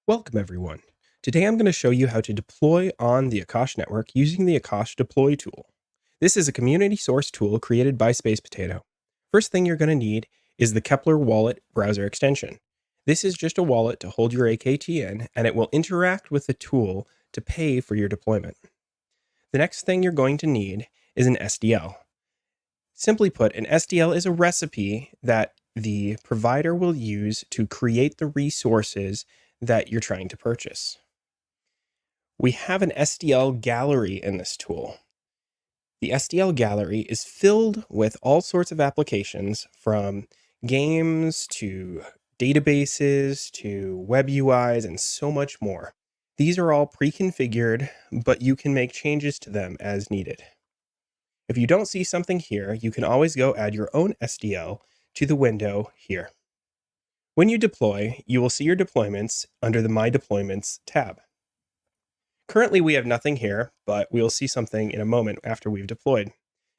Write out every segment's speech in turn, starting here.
Welcome everyone. Today I'm going to show you how to deploy on the Akash network using the Akash Deploy tool. This is a community source tool created by Space Potato. First thing you're going to need is the Kepler Wallet browser extension. This is just a wallet to hold your AKT in, and it will interact with the tool to pay for your deployment. The next thing you're going to need is an SDL. Simply put, an SDL is a recipe that the provider will use to create the resources that you're trying to purchase. We have an SDL gallery in this tool. The SDL gallery is filled with all sorts of applications, from games to databases to web UIs and so much more. These are all pre-configured, but you can make changes to them as needed. If you don't see something here, you can always go add your own SDL to the window here. When you deploy, you will see your deployments under the My Deployments tab. Currently, we have nothing here, but we'll see something in a moment after we've deployed.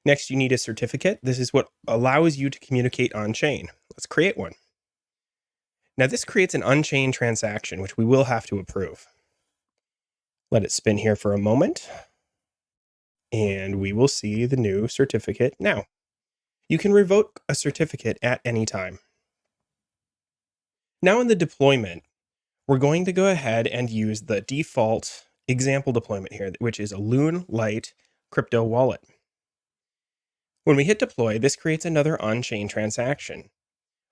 Next, you need a certificate. This is what allows you to communicate on-chain. Let's create one. Now, this creates an on-chain transaction, which we will have to approve. Let it spin here for a moment, and we will see the new certificate now. You can revoke a certificate at any time. Now in the deployment, we're going to go ahead and use the default example deployment here, which is a Loon Lite crypto wallet. When we hit deploy, this creates another on-chain transaction.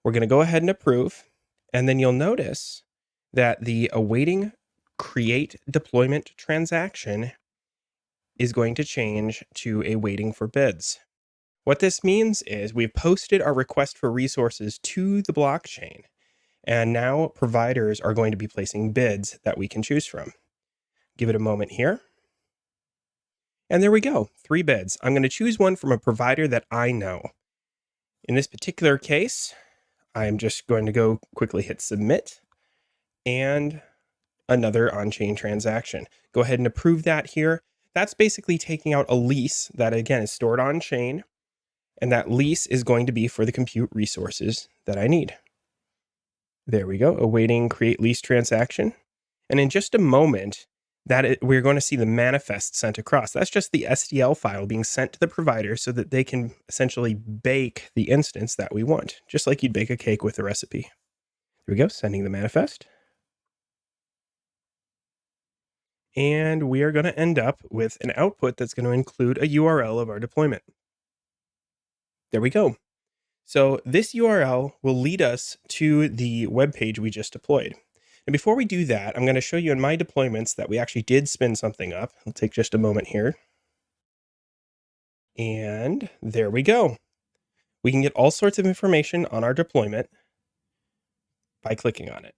We're going to go ahead and approve, and then you'll notice that the awaiting create deployment transaction is going to change to a waiting for bids. What this means is we've posted our request for resources to the blockchain, and now providers are going to be placing bids that we can choose from. Give it a moment here. And there we go, 3 bids. I'm going to choose one from a provider that I know. In this particular case, I'm just going to go quickly hit submit and another on-chain transaction. Go ahead and approve that here. That's basically taking out a lease that, again, is stored on-chain, and that lease is going to be for the compute resources that I need. There we go, awaiting create lease transaction. And in just a moment, we're going to see the manifest sent across. That's just the SDL file being sent to the provider so that they can essentially bake the instance that we want, just like you'd bake a cake with a recipe. There we go, sending the manifest. And we are going to end up with an output that's going to include a URL of our deployment. There we go. So this URL will lead us to the web page we just deployed. And before we do that, I'm going to show you in my deployments that we actually did spin something up. I'll take just a moment here. And there we go. We can get all sorts of information on our deployment by clicking on it.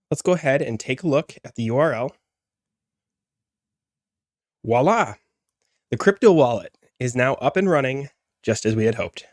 Let's go ahead and take a look at the URL. Voila! The crypto wallet is now up and running just as we had hoped.